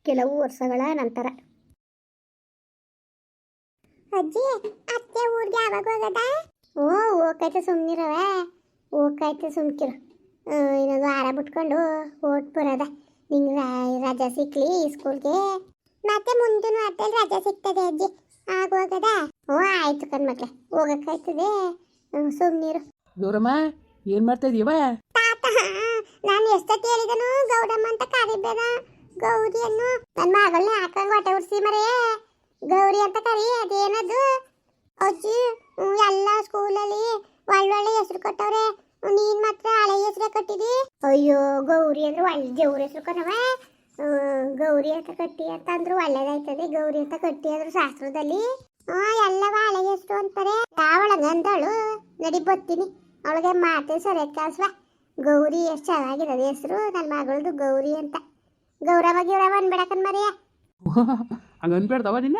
ಕೆಲವು ವರ್ಷಗಳ ನಂತರ. ಅಜ್ಜಿ ಅತ್ತೆ ಊರಿಗೆ ಯಾವಾಗ ಹೋಗದ? ಓ ಹೋಗೈತೆ ಸುಮ್ಮನಿರವೆ, ಹೋಗೈತೆ ಸುಮ್ಕಿರು. ಇನ್ನೊಂದು ವಾರ ಬಿಟ್ಕೊಂಡು ಓಟ್ ಬರೋದ. ನಿಂಗೆ ರಜಾ ಸಿಕ್ಲಿ ಸ್ಕೂಲ್ಗೆ. ಮತ್ತೆ ಮುಂದಿನ ವಾರದಲ್ಲಿ ರಜೆ ಸಿಗ್ತದೆ ಅಜ್ಜಿ, ಆಗ ಹೋಗದ? ಓ ಆಯ್ತು ಕಣ್ಮಕ್ಳೆ, ಹೋಗಕ್ಕಾಯ್ತದೆ. ಸುಮ್ಮನಿರು. ಗೌರಮ್ಮ ಏನು ಮಾಡ್ತಾ ಇದೀಯವ? ತಾತ, ನಾನು ಎಷ್ಟೊತ್ತು ಹೇಳಿದನು ಗೌರಮ್ಮ ಅಂತ ಕರಿಬೇಡ, ಗೌರಿಯನ್ನು. ನನ್ನ ಮಗಳನ್ನ ಹಾಕಂಗ್ ಹೊಟ್ಟೆ ಉರ್ಸಿ ಮರೇ, ಗೌರಿ ಅಂತ ಕರಿ. ಅದೇನದು ಅಜ್ಜಿ? ಎಲ್ಲ ಸ್ಕೂಲಲ್ಲಿ ಒಳ್ಳೊಳ್ಳೆ ಹೆಸರು ಕೊಟ್ಟವ್ರೆ, ನೀನ್ ಮಾತ್ರ ಹಳೆ ಹೆಸರೇ ಕೊಟ್ಟಿದಿ. ಅಯ್ಯೋ ಗೌರಿ ಅಂದ್ರೆ ಒಳ್ಳೆ ದೇವ್ರ ಹೆಸರು ಕಣವ. ಗೌರಿ ಅಂತ ಕಟ್ಟಿ ಅಂತ ಅಂದ್ರು ಒಳ್ಳೇದಾಯ್ತದೆ. ಗೌರಿ ಅಂತ ಕಟ್ಟಿ ಅಂದ್ರು ಶಾಸ್ತ್ರದಲ್ಲಿ ಎಲ್ಲವ ಹಳೆ ಹೆಸರು ಅಂತಾರೆ. ಯಾವಳಂಗ ಅಂದಳು ನಡಿ ಬರ್ತೀನಿ, ಅವಳಿಗೆ ಮಾತೆ ಸರಿ ಕಳ್ಸ್ವ. ಗೌರಿ ಎಷ್ಟು ಚೆನ್ನಾಗಿರೋದು ಹೆಸರು, ನನ್ನ ಮಗಳದು ಗೌರಿ ಅಂತ. ಗೌರವ ಗಿರವ ಅನ್ಬೇಡಕನ್ ಮರಿಯ. ಹಂಗೆ ಅನ್ಬೇಡ್ದವ ನಿನ್ನ,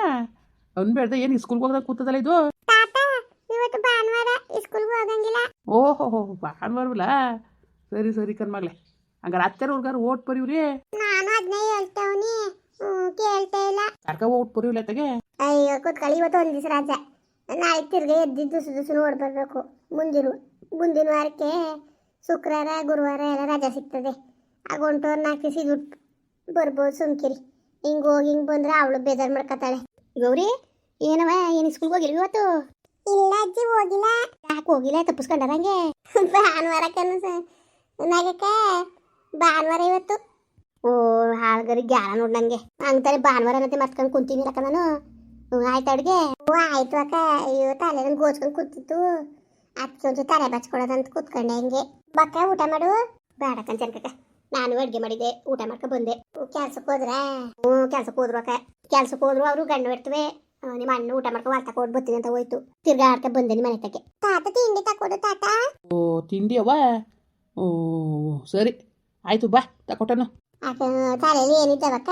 ಅನ್ಬೇಡ್ದ. ಏನು ಸ್ಕೂಲ್ಗೆ ಹೋಗ್ದಾಗ ಕೂತದಲ್ಲ ಇದು? ತಾತ, ಇವತ್ತು ಭಾನುವಾರ ಸ್ಕೂಲ್ಗೆ ಹೋಗಂಗಿಲ್ಲ. ಓಹೋ ಭಾನುವಾರವಲ್ಲ, ಸರಿ ಸರಿ ಕಣ್ಮಗ್ಲೆ. ಹಂಗಾರೆ ಅತ್ತೆರ ಹುಡ್ಗಾರು ಓಟ್ ಬರೀವ್ರಿ. ನಾನು ಅದನ್ನೇ ಹೇಳ್ತವನಿ, ಕೇಳ್ತಾ ಇಲ್ಲ. ಯಾಕ ಓಟ್ ಬರೀವ್ಲ ತೆಗೆ? ಅಯ್ಯೋ ಕೂತ್ಕೊಳ್ಳಿ, ಇವತ್ತು ಒಂದು ದಿವಸ ರಾಜ. ನಾಳೆ ತಿರ್ಗಿ ಎದ್ದಿದ್ದು ಸುದುಸು ನೋಡಿ ಬರ್ಬೇಕು. ಮುಂದಿನ ವಾರಕ್ಕೆ ಶುಕ್ರವಾರ ಗುರುವಾರ ಎಲ್ಲ ರಜಾ ಸಿಗ್ತದೆ. ಆಗ ಹೊಂಟೋರು 4 ದಿವಸ ಇದು ಬರ್ಬೋದು. ಸುಮ್ಕಿರಿ, ಹಿಂಗೆ ಹೋಗಿ ಹಿಂಗೆ ಬಂದ್ರೆ ಅವಳು ಬೇಜಾರು ಮಾಡ್ಕೊತಾಳೆ. ಗೌರಿ ಏನವ, ಏನು ಸ್ಕೂಲ್ಗೆ ಹೋಗಿಲ್ವಿ ಇವತ್ತು? ಇಲ್ಲ ಅಜ್ಜಿ, ಹೋಗಿಲ್ಲ. ಯಾಕೆ ಹೋಗಿಲ್ಲ? ತಪ್ಪಿಸ್ಕೊಂಡಾರಂಗೆ ಭಾನುವಾರ ನಾಗಕ್ಕೆ ಭಾನುವಾರ ಇವತ್ತು. ಓ ಹಾಳ್ಗರಿ ಜ್ಞಾನ ನೋಡಿ ನನಗೆ. ಅಂತಾರೆ ಭಾನುವಾರ ಅನ್ನತ್ತೆ ಮರ್ತ್ಕೊಂಡು ಕುಂತೀನಿ ಅಕ್ಕ ನಾನು. ಆಯ್ತು ಅಡುಗೆ? ಓ ಆಯ್ತು ಅಕ್ಕ. ಅಯ್ಯೋ ತಲೆ ನನ್ಗೆ ಗೋಚ್ಕೊಂಡು ಕೂತಿತ್ತು, ಅದಕ್ಕೆ ಒಂಚೂರು ತಲೆ ಬಚ್ಕೊಡೋದಂತ ಕೂತ್ಕೊಂಡೆ. ಹಿಂಗೆ ಬಕ್ಕ ಊಟ ಮಾಡು. ಬೇಡ ಕಂಚನ್ಕಕ್ಕ, ನಾನು ಅಡುಗೆ ಮಾಡಿದ್ದೆ, ಊಟ ಮಾಡ್ಕೊ ಬಂದೆ. ಕೆಲ್ಸಕ್ಕೆ ಹೋದ್ರ? ಕೆಲ್ಸಕ್ಕೆ ಹೋದ್ರು ಅಕ್ಕ. ಕೆಲ್ಸಕ್ಕೆ ಹೋದ್ರು ಅವರು ಗಂಡು ಇರ್ತವೆ. ನಿಮ್ಮ ಅಣ್ಣ ಊಟ ಮಾಡ್ಕೊ ವಾರ್ತಾ ಕೊಟ್ಟು ಬರ್ತೀನಿ ಅಂತ ಹೋಯ್ತು. ತಿರ್ಗಾ ಆಡ್ಕ ಬಂದೆ ನಿಮ್ಮ ಮನೆ ತಕ್ಕೆ. ತಾತ ತಿಂಡಿ ತಕೊಡು ತಾತ. ಓ ತಿಂಡಿ ಅವ್ವ? ಓ ಸರಿ ಆಯ್ತು, ಬಾ ತಕೊಟ್ಟನು. ಅಕ್ಕ ತಲೆಯಲ್ಲಿ ಏನಿದ್ದಾವಕ್ಕ?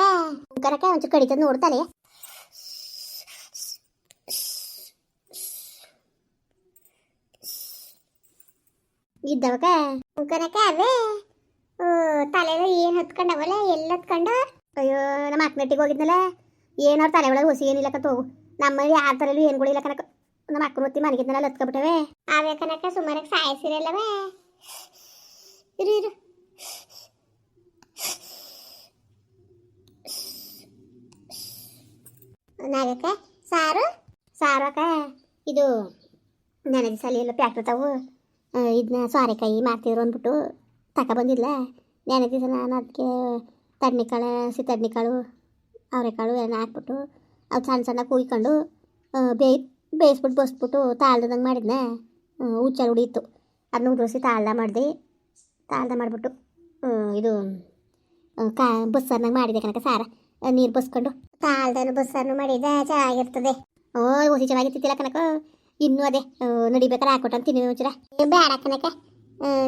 ಕರಕ ಒಂಚೂರು ಕಡಿತದ ನೋಡ್ತಾಳೆ. ಇದ್ದವಕ್ಕ ಕನಕ ಅವೇ ತಲೆಲ್ಲ ಏನು ಹತ್ಕೊಂಡವಲ್ಲ, ಎಲ್ಲ ಹತ್ಕೊಂಡ? ಅಯ್ಯೋ ನಮ್ಮ ಅಕ್ಕನಟ್ಟಿಗೆ ಹೋಗಿದ್ನಲ್ಲ, ಏನವ್ರ ತಲೆ ಒಳಗೆ ಹೊಸಿ ಏನಿಲ್ಲ ಕತ್ತ ಹೋಗು. ನಮ್ಮಲ್ಲಿ ಯಾರ ತಲೆಯಲ್ಲೂ ಏನ್ಗಳಿಲ್ಲ ಕನಕ. ನಮ್ಮ ಅಕ್ಕನ ಹೊತ್ತಿ ಮನೆಗಿದ್ನಲ್ಲ ಹತ್ಕೊಬಿಟ್ಟವೆ. ಅವೇ ಕನಕ ಸುಮಾರಾಗಿ ಸಾಯಿಸಿರಲ್ಲವೇ. ಇರು ಇರು. ನಾಗಕ್ಕ ಸಾರು ಸಾರಕ್ಕ ಇದು ನೆನೆ ದಿವಸ ಎಲ್ಲ ಪ್ಯಾಕ್ಟ್ ತಾವು ಇದನ್ನ ಸೋರೆಕಾಯಿ ಮಾಡ್ತಿದ್ರು ಅಂದ್ಬಿಟ್ಟು ತಗೊಬಂದಿಲ್ಲ. ನೆನೆ ದಿವಸ ನಾನು ಅದಕ್ಕೆ ತಡ್ನಿಕಾಳು, ಸಿತಡ್ನಿಕಾಳು, ಅವರೆಕಾಳು ಎಲ್ಲ ಹಾಕ್ಬಿಟ್ಟು ಅದು ಸಣ್ಣ ಸಣ್ಣ ಕುಯ್ಕೊಂಡು ಬೇಯಿಸ್ಬಿಟ್ಟು ಬಸ್ಬಿಟ್ಟು ತಾಳ್ದಂಗೆ ಮಾಡಿದ್ನ. ಹುಚ್ಚಲ್ಲಿ ಉಡಿಯಿತ್ತು, ಅದನ್ನ ಉದುರಿಸಿ ತಾಳ್ದ ಮಾಡಿಬಿಟ್ಟು ಇದು ಬಸ್ಸಾರ್ನಾಗ ಮಾಡಿದೆ ಕನಕ. ಸಾರ ನೀರು ಬಸ್ಕೊಂಡು ತಾಳ್ದನು ಬಸ್ಸಾರು ಮಾಡಿದ ಚೆನ್ನಾಗಿರ್ತದೆ. ಹೊಸಿ ಚೆನ್ನಾಗಿರ್ತಿಲ್ಲ ಕನಕ. ಇನ್ನೂ ಅದೇ ನಡಿಬೇಕಾರೆ ಹಾಕೊಟ್ಟು ತಿನ್ನಿ ಒಂಚೂರ. ಬೇಡ ಕನಕ,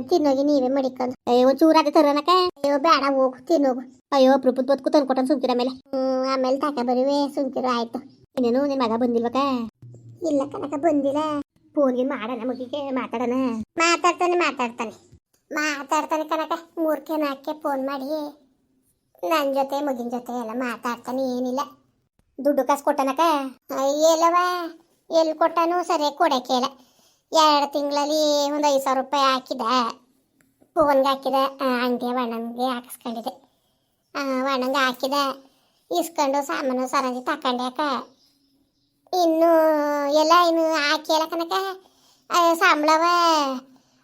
ತಿನ್ನೋಗಿ ನೀವೇ ಮಡಿಕೊಂಡು. ಒಂಚೂರು ಅದೇ ತರೋನಕ. ಅಯ್ಯೋ ಬೇಡ, ಹೋಗು ತಿನ್ನೋಗು. ಅಯ್ಯೋ ಪ್ರಪುತ್ ಬದುಕು ತಂದ್ಕೊಟ್ಟು ಸುಮ್ಕಿರ ಮೇಲೆ. ಆಮೇಲೆ ತಕ ಬರುವೆ, ಸುಮ್ಕಿರು. ಆಯ್ತು. ಇನ್ನೇನು ನಿನ್ನ ಮಗ ಬಂದಿಲ್ವಕ್ಕ? ಇಲ್ಲ ಕನಕ, ಬಂದಿಲ್ಲ. ಫೋನ್ಗೆ ಮಾಡೋಣ ಮಗಿಗೆ, ಮಾತಾಡೋಣ. ಮಾತಾಡ್ತಾನೆ ಕನಕ. 3 ಫೋನ್ ಮಾಡಿ ನನ್ನ ಜೊತೆ ಮಗಿನ ಜೊತೆ ಎಲ್ಲ ಮಾತಾಡ್ತಾನೆ. ಏನಿಲ್ಲ. ದುಡ್ಡು ಕಾಸು ಕೊಟ್ಟನಕ? ಎಲ್ಲವ ಎಲ್ಲಿ ಕೊಟ್ಟನು ಸರಿಯಾಗಿ ಕೊಡೋಕೆ ಇಲ್ಲ. 2 ತಿಂಗಳಲ್ಲಿ ಒಂದು 5,000 ರೂಪಾಯಿ ಹಾಕಿದ, ಫೋನ್ಗೆ ಹಾಕಿದ. ಅಂಗಡಿ ಒಣಂಗೆ ಹಾಕಿಸ್ಕೊಂಡಿದೆ. ಒಣಂಗೆ ಹಾಕಿದ, ಇಸ್ಕೊಂಡು ಸಾಮಾನು ಸರಂಜಿ ತಕೊಂಡೆ ಅಕ್ಕ. ಇನ್ನು ಇನ್ನು ಹಾಕಿಲ್ಲ ಕನಕ. ಸಂಬಳವ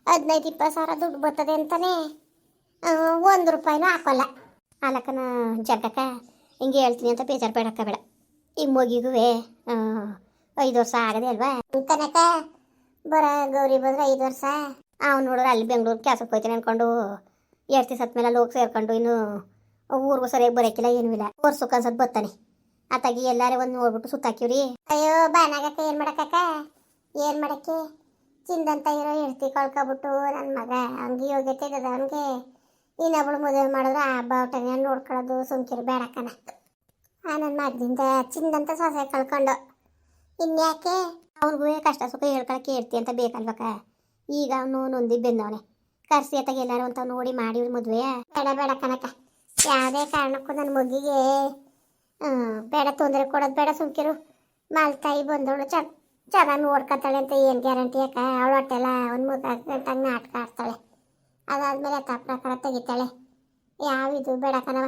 15-20 ಸಾವಿರ ದುಡ್ಡು ಬರ್ತದೆ ಅಂತಾನೆ 1 ರೂಪಾಯಿನೂ ಹಾಕೋಲ್ಲ. ಅಲ್ಲಕ್ಕನ ಜಗ್ಗಕ್ಕ ಹಿಂಗೆ ಹೇಳ್ತೀನಿ ಅಂತ ಬೇಜಾರು ಬೇಡಕ್ಕ ಬೇಡ. ಈಗ ಮಗಿಗೂ 5 ವರ್ಷ ಆಗದೆ ಅಲ್ವಾ ಕನಕ. ಗೌರಿ ಬಂದ್ರೆ 5 ವರ್ಷ. ಅವ್ನು ನೋಡಿದ್ರೆ ಅಲ್ಲಿ ಬೆಂಗ್ಳೂರು ಕೆಲಸಕ್ಕೆ ಹೋಗ್ತೀನಿ ಅಂದ್ಕೊಂಡು 2 ದಿವಸ ಮೇಲೆ ಅಲ್ಲಿ ಹೋಗಿ ಸೇರ್ಕೊಂಡು ಇನ್ನು ಊರಿಗೂ ಸರಿಯಾಗಿ ಬರೋಕ್ಕಿಲ್ಲ, ಏನೂ ಇಲ್ಲ. ವರ್ಷಕ್ಕೆ ಅನ್ಸೋದು ಬರ್ತಾನೆ. ಅತ್ತಾಗಿ ಎಲ್ಲಾರೇ ಒಂದು ನೋಡ್ಬಿಟ್ಟು ಸುತ್ತಾಕಿವ್ರಿ. ಅಯ್ಯೋ ಬಾನಾಗಕ್ಕ, ಏನು ಮಾಡಕ್ಕ, ಏನು ಮಾಡಕ್ಕೆ? ಚಿಂದಂತ ಇರೋ ಹೆಂಡ್ತಿ ಕಳ್ಕೊಬಿಟ್ಟು ನನ್ನ ಮಗ ಹಂಗೆ ಯೋಗ್ಯತೆ ಇದ್ದದ ಅವನಿಗೆ. ಇನ್ನೊಬ್ಳು ಮದುವೆ ಮಾಡಿದ್ರೆ ಆ ಬಾವುಟನೆ ನೋಡ್ಕೊಳ್ಳೋದು. ಸುಮ್ಕಿರು ಬೇಡಕ್ಕನ. ನನ್ನ ಮಗದಿಂದ ಚಿಂದಂತ ಸೊಸೆ ಕಳ್ಕೊಂಡು ಇನ್ಯಾಕೆ? ಅವ್ನಿಗೂ ಕಷ್ಟ ಸುಖ ಹೇಳ್ಕೊಳಕ್ಕೆ ಇರ್ತಿ ಅಂತ ಬೇಕಲ್ವಕ್ಕ. ಈಗ ಅವನು ನೊಂದಿ ಬೆಂದವನೆ. ಕರ್ಸಿ ಅತ್ತಾಗ ಎಲ್ಲಾರು ಅಂತ ನೋಡಿ ಮಾಡಿವ್ರಿ ಮದುವೆ. ಬೇಡ ಕನಕ, ಯಾವುದೇ ಕಾರಣಕ್ಕೂ ನನ್ನ ಮಗಿಗೆ ಬೇಡ ತೊಂದರೆ ಕೊಡೋದು ಬೇಡ ಸುಮ್ಕಿರು. ಮಾಲ್ತಾಯಿ ಬಂದವಳು ಚೆನ್ನಾಗಿ ನೋಡ್ಕೊತಾಳೆ ಅಂತ ಏನು ಗ್ಯಾರಂಟಿ ಯಾಕ? ಅವಳು ಹೊಟ್ಟೆಲ್ಲ ಒಂದು 3 ಗಂಟೆಗೆ ನಾಟಕ ಆಡ್ತಾಳೆ. ಅದಾದ್ಮೇಲೆ ಯಥಾ ಪ್ರಕಾರ ತೆಗಿತಾಳೆ. ಯಾವಿದು ಬೇಡ ಕಣವ.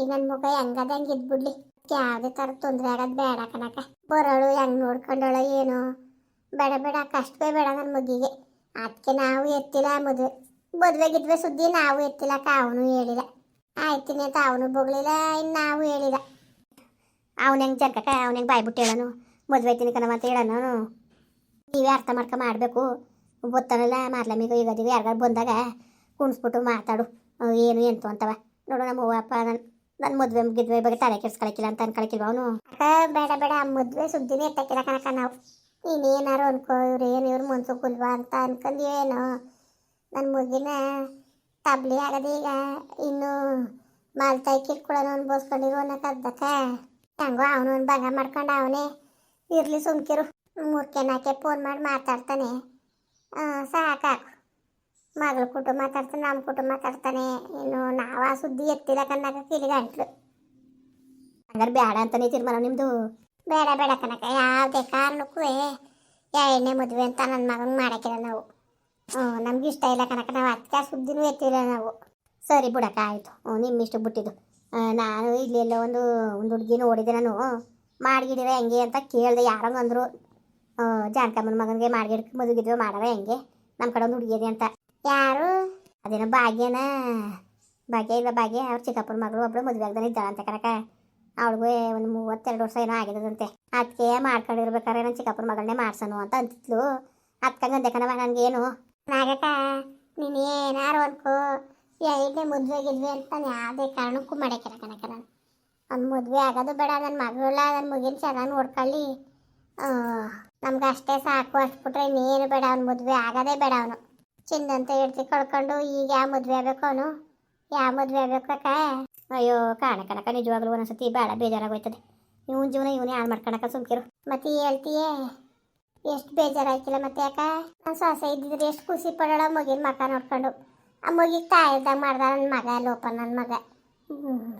ಈಗ ನನ್ನ ಮುಖ ಹೆಂಗದ ಹೆಂಗೆ ಇದ್ಬಿಡ್ಲಿ. ಯಾವುದೇ ಥರ ತೊಂದರೆ ಆಗೋದು ಬೇಡ ಕಣಕ. ಬರೋಳು ಹೆಂಗೆ ನೋಡ್ಕೊಂಡೋಳು ಏನೋ. ಬೇಡ ಬೇಡ ಕಷ್ಟವೇ ಬೇಡ ನನ್ನ ಮಗಿಗೆ. ಅದಕ್ಕೆ ನಾವು ಎತ್ತಿಲ್ಲ ಮದುವೆಗಿದ್ವೆ ಸುದ್ದಿ ನಾವು ಎತ್ತಿಲ್ಲ, ಅವನು ಹೇಳಿಲ್ಲ. ಆಯ್ತೀನಿ ಅಂತ ಅವನು ಬೊಗಳಿಲ್ಲ, ಇನ್ನು ನಾವು ಹೇಳಿಲ್ಲ. ಅವನ ಹೆಂಗೆ ಜರ್ಕಕ್ಕ, ಅವನ ಹೆಂಗೆ ಬಾಯ್ಬಿಟ್ಟು ಹೇಳೋನು ಮದುವೆ ಐತೀನಿ ಕಣವ ಅಂತ ಹೇಳೋನು. ನೀವೇ ಅರ್ಥ ಮಾಡಬೇಕು. ಗೊತ್ತಾನಲ್ಲ ಮಾರ್ಲಮ್ಮಿಗೂ ಯುಗಾದಿಗೂ ಯಾರಿಗಾರು ಬಂದಾಗ ಕುಣಿಸ್ಬಿಟ್ಟು ಮಾತಾಡು ಏನು ಎಂತು ಅಂತವ. ನೋಡು ನಮ್ಮ ಅವ್ವ ಅಪ್ಪ ನನ್ನ ಮದುವೆ ಗಿದ್ವೆ ಬಗ್ಗೆ ತಲೆ ಕೆಡ್ಸ್ಕೊಳಕ್ಕಿಲ್ಲ ಅಂತ ಅನ್ಕೊಳಕ್ಕಿಲ್ವ ಅವನು? ಬೇಡ ಬೇಡ ಮದುವೆ ಸುದ್ದಿನೇ ಎತ್ತಕ್ಕಿಲ್ಲ ಕಣಕ ನಾವು. ನೀನೇನಾರು ಅನ್ಕೋ, ಇವ್ರು ಮನ್ಸು ಕುಲ್ವಾ ಅಂತ ಅನ್ಕೊಂಡು ಏನೋ. ನನ್ನ ಮುಗಿನ ತಬ್ಲಿ ಆಗದೀಗ ಇನ್ನು ಮಾಲ್ತಾಯಿ ಕಿರ್ಕೊಳನು ಅನ್ಬೋಸ್ಕೊಂಡಿರು ಅನ್ನೋಕೆ ಅರ್ಧಕ್ಕ ಹೆಂಗೋ ಅವನು ಒಂದು ಭಾಗ ಮಾಡ್ಕೊಂಡು ಅವನೇ ಇರಲಿ ಸುಮ್ಕಿರು. 3 ಫೋನ್ ಮಾಡಿ ಮಾತಾಡ್ತಾನೆ. ಸಾಕಾಕು. ಮಗಳ ಕುಟುಂಬ ಮಾತಾಡ್ತಾನೆ, ನಮ್ಮ ಕುಟುಂಬ ಮಾತಾಡ್ತಾನೆ. ಇನ್ನು ನಾವು ಆ ಸುದ್ದಿ ಎತ್ತಿಲ್ಲ ಕನ್ನಕ ಕಿಲಿಗೆ ಅಂಟ್ಲು. ಹಂಗಾರೆ ಬೇಡ ಅಂತಲೇ ತೀರ್ಮಾನ ನಿಮ್ಮದು? ಬೇಡ ಬೇಡ ಕನಕ, ಯಾವುದೇ ಕಾರಣಕ್ಕೂ ಎರಡನೇ ಮದುವೆ ಅಂತ ನನ್ನ ಮಗನ ಮಾಡೋಕ್ಕಿಲ್ಲ ನಾವು. ನಮ್ಗೆ ಇಷ್ಟ ಇಲ್ಲ ಕನಕ. ನಾವು ಅದಕ್ಕೆ ಸುದ್ದಿನೂ ಎತ್ತಿಲ್ಲ ನಾವು. ಸರಿ ಬಿಡಕ್ಕ, ಆಯಿತು. ನಿಮ್ಮಿಷ್ಟು ಬಿಟ್ಟಿದ್ದು. ನಾನು ಇಲ್ಲೆಲ್ಲ ಒಂದು ಹುಡುಗಿ ನೋಡಿದೆ. ನಾನು ಮಾಡ್ಗಿಡಿರ ಹೆಂಗೆ ಅಂತ ಕೇಳಿದೆ. ಯಾರಂಗ ಅಂದರು ಜಾನಕಮ್ಮನ ಮಗನಿಗೆ ಮಾಡ್ಗಿಡ್ ಮದುಗಿದ್ವಿ ಮಾಡವ ಹೆಂಗೆ ನಮ್ಮ ಕಡೆ ಒಂದು ಹುಡುಗಿ ಇದೆ ಅಂತ. ಯಾರು? ಅದೇನೋ ಭಾಗ್ಯ ಇಲ್ಲ ಭಾಗ್ಯ ಅವ್ರ ಚಿಕ್ಕಪ್ಪನ ಮಗಳು ಒಬ್ಬಳು ಮದುವೆ ಆಗ್ದಾನೆ ಇದ್ದಾಳಂತೆ ಕನಕ. ಅವಳಿಗೂ ಒಂದು 32 ವರ್ಷ ಏನೋ ಆಗಿರೋದಂತೆ. ಅದಕ್ಕೆ ಮಾಡ್ಕೊಂಡಿರ್ಬೇಕಾದ್ರೆ ನನ್ನ ಚಿಕ್ಕಪ್ಪನ ಮಗಳನ್ನೇ ಮಾಡ್ಸೋನು ಅಂತ ಅಂತಿದ್ಲು. ಅದಕ್ಕಂಗಂದೆ ಕಣವ ನನಗೇನು ನಾಗಕ್ಕ. ನೀನು ಏನಾರು ಅನ್ಕೋ, ಎರಡನೇ ಮದುವೆಗಿದ್ವಿ ಅಂತ ಯಾವುದೇ ಕಾರಣಕ್ಕೂ ಮಾಡೋಕ್ಕಿಲ್ಲ ಕನಕ. ನಾನು ಒಂದು ಮದುವೆ ಆಗೋದು ಬೇಡ. ನನ್ನ ಮಗಳ ನನ್ನ ಮಗಿನ ಚೆನ್ನಾಗಿ ನೋಡ್ಕೊಳ್ಳಿ. ನಮ್ಗೆ ಅಷ್ಟೇ ಸಾಕು. ಅಷ್ಟ್ಬಿಟ್ರೆ ಇನ್ನೇನು ಬೇಡ. ಅವ್ನು ಮದುವೆ ಆಗೋದೇ ಬೇಡ. ಅವನು ಚಿನ್ನಂತ ಹೇಳ್ತಿ ಕಳ್ಕೊಂಡು ಈಗ ಯಾವ ಮದುವೆ ಆಗಬೇಕು? ಅವನು ಯಾವ ಮದುವೆ ಆಗಬೇಕು ಅಕ್ಕ? ಅಯ್ಯೋ ಕನಕ ನಿಜವಾಗ್ಲೂ ಒಂದೊಂದ್ಸತಿ ಬೇಡ ಬೇಜಾರಾಗೋಯ್ತದೆ. ಇವನ ಜೀವನ ಇವನೇ ಹಾಳು ಮಾಡ್ಕೊಳಕ ಸುಮ್ಕಿರು. ಮತ್ತೆ ಹೇಳ್ತೀಯೇ ಎಷ್ಟು ಬೇಜಾರಾಯ್ತಿಲ್ಲ ಮತ್ತೆ ಯಾಕ? ನನ್ನ ಸೊಸೆ ಇದ್ದಿದ್ರೆ ಎಷ್ಟು ಖುಷಿ ಪಡೋಳ ಮಗಿನ ಮಕ್ಕ ನೋಡ್ಕೊಂಡು. ಆ ಮಗಿಗೆ ತಾಯಿದ್ದಾಗ ಮಾಡ್ದ ನನ್ನ ಮಗ ಲೋಪ. ನನ್ನ ಮಗ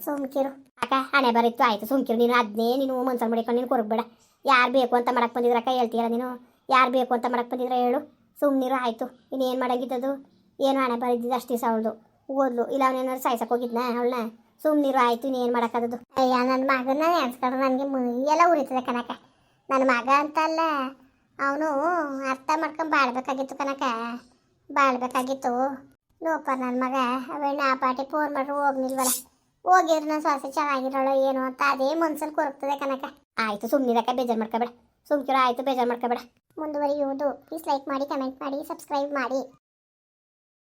ಸುಮ್ಕಿರು ಅಕ್ಕ. ಹಣೆ ಬರಿತ್ತು ಆಯ್ತು ಸುಮ್ಕಿರು. ನೀನು ಅದನ್ನೇ ನೀನು ಮನ್ಸಲ್ಲಿ ಮಾಡಿಕೊಂಡು ನೀನು ಕೊರಗಬೇಡ. ಯಾರು ಬೇಕು ಅಂತ ಮಾಡಕ್ಕೆ ಬಂದಿದ್ರಕ್ಕ ಹೇಳ್ತೀಯಲ್ಲ ನೀನು? ಯಾರು ಬೇಕು ಅಂತ ಮಾಡಕ್ಕೆ ಬಂದಿದ್ರೆ ಹೇಳು. ಸುಮ್ಮನಿರು ಆಯಿತು. ಇನ್ನೇನು ಮಾಡಾಗಿದ್ದದು? ಏನು ಹಣೆ ಬರಿದ್ದಿದ್ದು ಅಷ್ಟು ದಿವಸ ಅವಳದು ಓದ್ಲು. ಇಲ್ಲ ಅವನೇನಾದ್ರು ಸಾಯ್ಸಕ್ಕೆ ಹೋಗಿದ್ನ ಅವಳನ್ನ? ಸುಮ್ಮನಿರು ಆಯಿತು. ಇನ್ನೇನು ಮಾಡೋಕ್ಕದು? ಅಯ್ಯ ನನ್ನ ಮಗನ ನೆನ್ಸ್ಕೊಂಡ್ರೆ ನನಗೆ ಮೈಯೆಲ್ಲ ಉರಿತದೆ ಕನಕ. ನನ್ನ ಮಗ ಅಂತಲ್ಲ, ಅವನು ಅರ್ಥ ಮಾಡ್ಕೊಂಡು ಬಾಳ್ಬೇಕಾಗಿತ್ತು ಕನಕ. ಬಾಳ್ಬೇಕಾಗಿತ್ತು. ಲೋಪ ನನ್ನ ಮಗ ಅವಣ್ಣ ಆ ಪಾಟಿ ಫೋನ್ ಮಾಡ್ರು ಹೋಗ್ನಿಲ್ವಲ್ಲ. ಹೋಗಿದ್ರು ನನ್ನ ಸೊಸೆ ಚೆನ್ನಾಗಿರೋಳು ಏನು ಅಂತ ಅದೇ ಮನ್ಸಲ್ಲಿ ಕೊರಗ್ತದೆ ಕನಕ. ಆಯಿತು ಸುಮ್ಮನಿರಕ್ಕ, ಬೇಜಾರು ಮಾಡ್ಕೋಬೇಡ. ಸುಮ್ಕಿರು ಆಯಿತು, ಬೇಜಾರು ಮಾಡ್ಕೋಬೇಡ. ಮುಂದುವರಿಯುವುದು. ಪ್ಲೀಸ್ ಲೈಕ್ ಮಾಡಿ, ಕಮೆಂಟ್ ಮಾಡಿ, ಸಬ್ಸ್ಕ್ರೈಬ್ ಮಾಡಿ.